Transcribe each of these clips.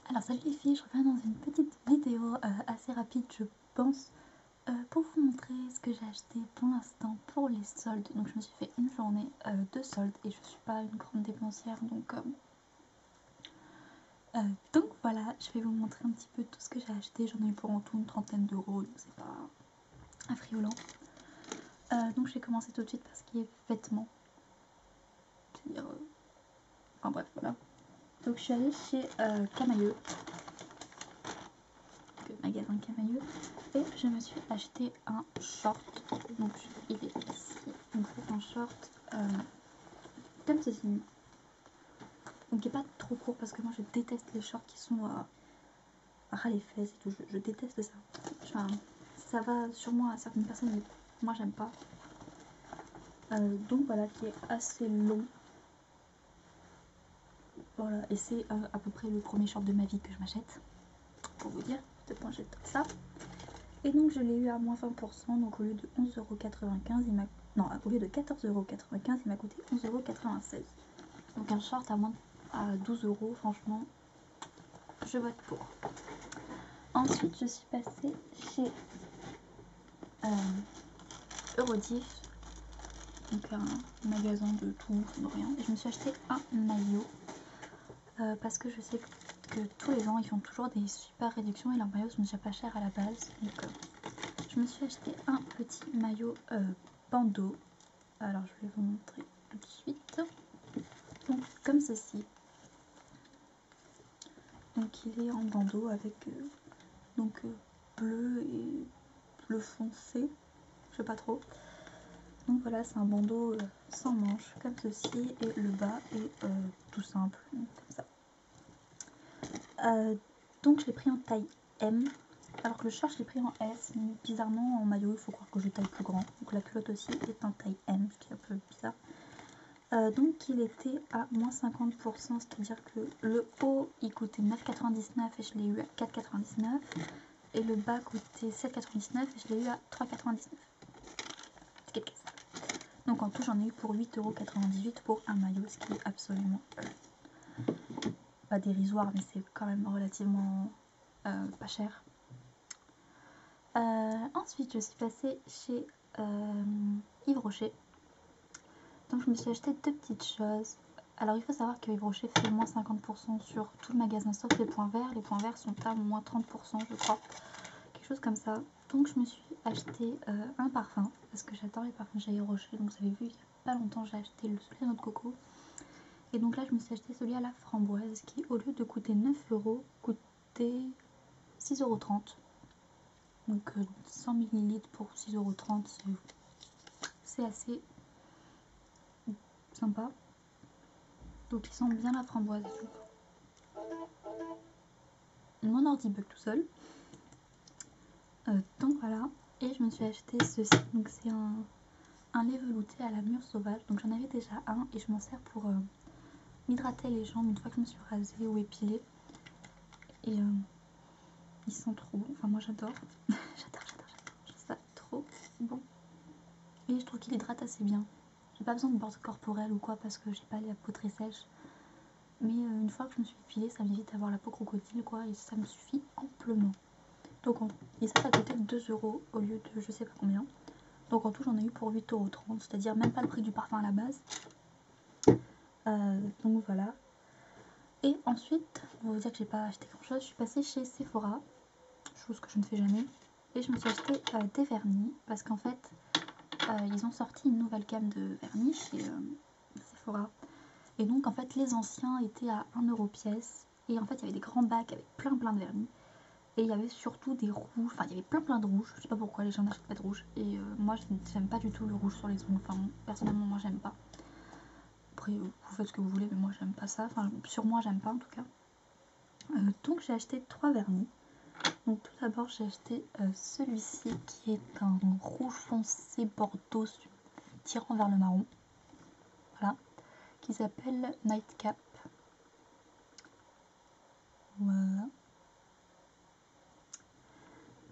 Alors salut les filles, je reviens dans une petite vidéo assez rapide je pense pour vous montrer ce que j'ai acheté pour l'instant pour les soldes. Donc je me suis fait une journée de soldes et je suis pas une grande dépensière donc voilà, je vais vous montrer un petit peu tout ce que j'ai acheté. J'en ai eu pour en tout une trentaine d'euros, donc c'est pas affriolant. Donc je vais commencer tout de suite par ce qui est vêtements. C'est-à-dire... enfin bref, voilà. Donc je suis allée chez Camailleux, magasin Camailleux, et je me suis acheté un short. Donc il est ici. Donc c'est un short comme ceci. Donc il n'est pas trop court parce que moi je déteste les shorts qui sont à ras les fesses et tout. Je déteste ça. Enfin, ça va sûrement à certaines personnes, mais moi j'aime pas. Donc voilà, qui est assez long. Voilà, et c'est à peu près le premier short de ma vie que je m'achète. Pour vous dire, de point j'achète ça. Et donc je l'ai eu à moins 20%, donc au lieu de 11,95€, il m'a... Non, au lieu de 14,95€, il m'a coûté 11,96€. Donc un short à 12€, franchement, je vote pour. Ensuite, je suis passée chez Eurodiff, donc un magasin de tout, de rien. Et je me suis acheté un maillot, parce que je sais que tous les ans, ils font toujours des super réductions et leurs maillots sont déjà pas chers à la base. Donc je me suis acheté un petit maillot bandeau. Alors je vais vous montrer tout de suite. Donc comme ceci. Donc il est en bandeau avec bleu et bleu foncé, je sais pas trop. Donc voilà, c'est un bandeau sans manches comme ceci et le bas est tout simple, comme ça. Donc je l'ai pris en taille M, alors que le short je l'ai pris en S, mais bizarrement en maillot il faut croire que je taille plus grand. Donc la culotte aussi est en taille M, ce qui est un peu bizarre. Donc il était à moins 50%, c'est-à-dire que le haut il coûtait 9,99€ et je l'ai eu à 4,99€. Et le bas coûtait 7,99€ et je l'ai eu à 3,99€. C'est quelque chose. Donc en tout j'en ai eu pour 8,98€ pour un maillot, ce qui est absolument pas dérisoire, mais c'est quand même relativement pas cher. Ensuite je suis passée chez Yves Rocher. Donc je me suis acheté deux petites choses. Alors il faut savoir que Yves Rocher fait moins 50% sur tout le magasin sauf les points verts. Les points verts sont à moins 30% je crois. Quelque chose comme ça. Donc je me suis acheté un parfum parce que j'adore les parfums chez Yves Rocher. Donc vous avez vu il n'y a pas longtemps j'ai acheté le celui à noix de coco. Et donc là je me suis acheté celui à la framboise qui au lieu de coûter 9€, coûtait 6,30€. Donc 100 ml pour 6,30€, c'est assez sympa. Donc il sent bien la framboise et tout. Mon ordi bug tout seul. Donc voilà. Et je me suis acheté ceci. Donc c'est un lait velouté à la mûre sauvage. Donc j'en avais déjà un et je m'en sers pour m'hydrater les jambes une fois que je me suis rasée ou épilée. Et ils sont trop bons. Enfin moi j'adore. j'adore. Je trouve ça trop bon. Et je trouve qu'il hydrate assez bien. J'ai pas besoin de beurre corporel ou quoi parce que j'ai pas la peau très sèche. Mais une fois que je me suis épilée, ça m'évite d'avoir la peau crocodile quoi. Et ça me suffit amplement. Donc et ça coûtait 2€ au lieu de je sais pas combien. Donc en tout j'en ai eu pour 8,30€, c'est-à-dire même pas le prix du parfum à la base. Donc voilà. Et ensuite, pour vous dire que j'ai pas acheté grand chose, je suis passée chez Sephora, chose que je ne fais jamais. Et je me suis acheté des vernis, parce qu'en fait, ils ont sorti une nouvelle gamme de vernis chez Sephora. Et donc en fait, les anciens étaient à 1€ pièce. Et en fait, il y avait des grands bacs avec plein de vernis. Et il y avait surtout des rouges, enfin il y avait plein de rouges, je sais pas pourquoi les gens n'achètent pas de rouge. Et moi j'aime pas du tout le rouge sur les ongles, enfin personnellement moi j'aime pas. Après vous faites ce que vous voulez mais moi j'aime pas ça, enfin sur moi j'aime pas en tout cas. Donc j'ai acheté 3 vernis. Donc tout d'abord j'ai acheté celui-ci qui est un rouge foncé bordeaux tirant vers le marron. Voilà, qui s'appelle Nightcap. Voilà.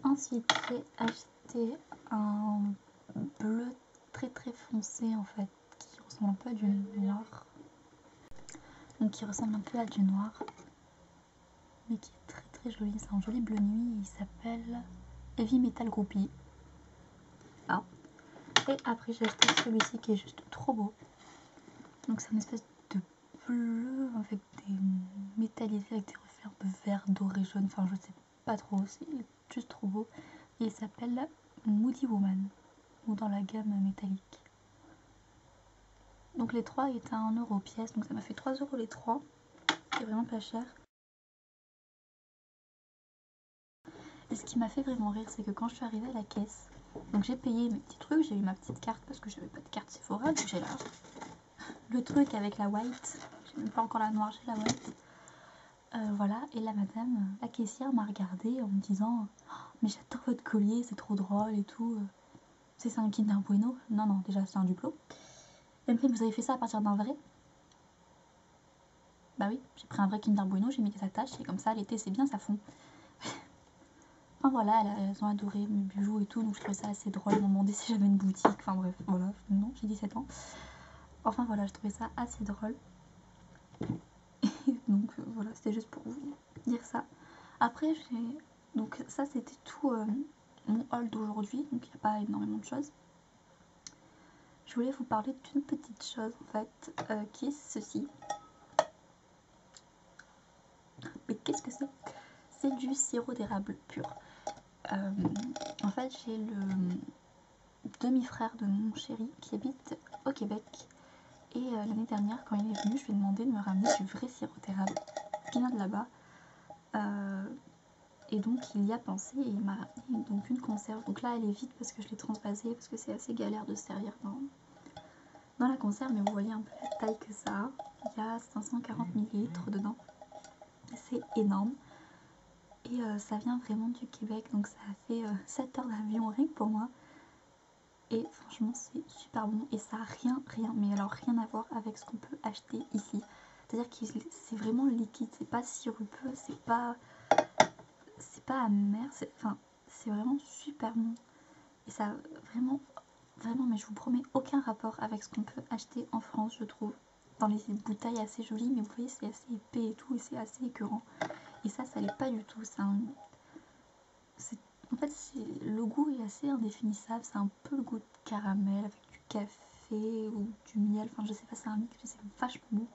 Ensuite j'ai acheté un bleu très foncé en fait, qui ressemble un peu à du noir. Donc qui ressemble un peu à du noir. mais qui est très très joli. C'est un joli bleu nuit. Il s'appelle Heavy Metal Groupie. Ah. Et après j'ai acheté celui-ci qui est juste trop beau. Donc c'est une espèce de bleu avec des métallisés avec des reflets un peu vert, doré, jaune. Enfin je sais pas trop. C'est juste trop beau. Et il s'appelle Moody Woman. Ou dans la gamme métallique. Donc les 3 étaient à 1 € pièce. Donc ça m'a fait 3 € les 3. C'est vraiment pas cher. Et ce qui m'a fait vraiment rire, c'est que quand je suis arrivée à la caisse, donc j'ai payé mes petits trucs, j'ai eu ma petite carte parce que j'avais pas de carte Sephora, donc j'ai là le truc avec la white, j'ai même pas encore la noire, j'ai la white. Voilà, et la madame, la caissière m'a regardée en me disant oh, mais j'adore votre collier, c'est trop drôle et tout. C'est un Kinder Bueno? Non, non, déjà c'est un Duplo. Elle me fait vous avez fait ça à partir d'un vrai? Bah oui, j'ai pris un vrai Kinder Bueno, j'ai mis des attaches et comme ça l'été c'est bien, ça fond. Enfin voilà, elles ont adoré mes bijoux et tout, donc je trouvais ça assez drôle. Elles m'ont demandé si j'avais une boutique, enfin bref, voilà, non, j'ai 17 ans. Enfin voilà, je trouvais ça assez drôle. Et donc voilà, c'était juste pour vous dire ça. Après, donc ça c'était tout mon haul d'aujourd'hui, donc il n'y a pas énormément de choses. Je voulais vous parler d'une petite chose en fait, qui est ceci. Mais qu'est-ce que c'est? C'est du sirop d'érable pur. En fait, j'ai le demi-frère de mon chéri qui habite au Québec. Et l'année dernière, quand il est venu, je lui ai demandé de me ramener du vrai sirop d'érable qui vient de là-bas. Et donc, il y a pensé et il m'a ramené donc une conserve. Donc là, elle est vide parce que je l'ai transvasée, parce que c'est assez galère de se servir dans la conserve. Mais vous voyez un peu la taille que ça a. Il y a 540 ml dedans. C'est énorme. Et ça vient vraiment du Québec, donc ça a fait 7 heures d'avion rien que pour moi. Et franchement c'est super bon et ça a mais alors rien à voir avec ce qu'on peut acheter ici. C'est-à-dire que c'est vraiment liquide, c'est pas sirupeux, c'est pas amer, c'est vraiment super bon. Et ça a vraiment, mais je vous promets, aucun rapport avec ce qu'on peut acheter en France, je trouve. Dans les bouteilles assez jolies, mais vous voyez c'est assez épais et tout et c'est assez écœurant. Et ça l'est pas du tout, en fait, le goût est assez indéfinissable. C'est un peu le goût de caramel avec du café ou du miel. Enfin, je sais pas, c'est un mix, mais c'est vachement bon.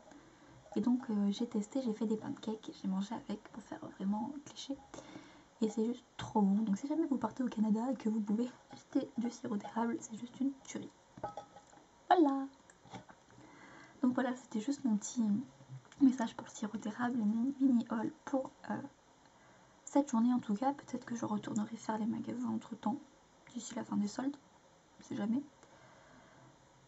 Et donc, j'ai testé, j'ai fait des pancakes et j'ai mangé avec pour faire vraiment cliché. Et c'est juste trop bon. Donc, si jamais vous partez au Canada et que vous pouvez acheter du sirop d'érable, c'est juste une tuerie. Voilà! Donc, voilà, c'était juste mon petit message pour le sirop d'érable et mon mini haul pour cette journée en tout cas. Peut-être que je retournerai faire les magasins entre temps, d'ici la fin des soldes, on sait jamais.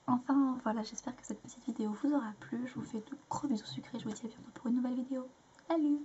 Enfin voilà, j'espère que cette petite vidéo vous aura plu. Je vous fais de gros bisous sucrés, je vous dis à bientôt pour une nouvelle vidéo. Salut!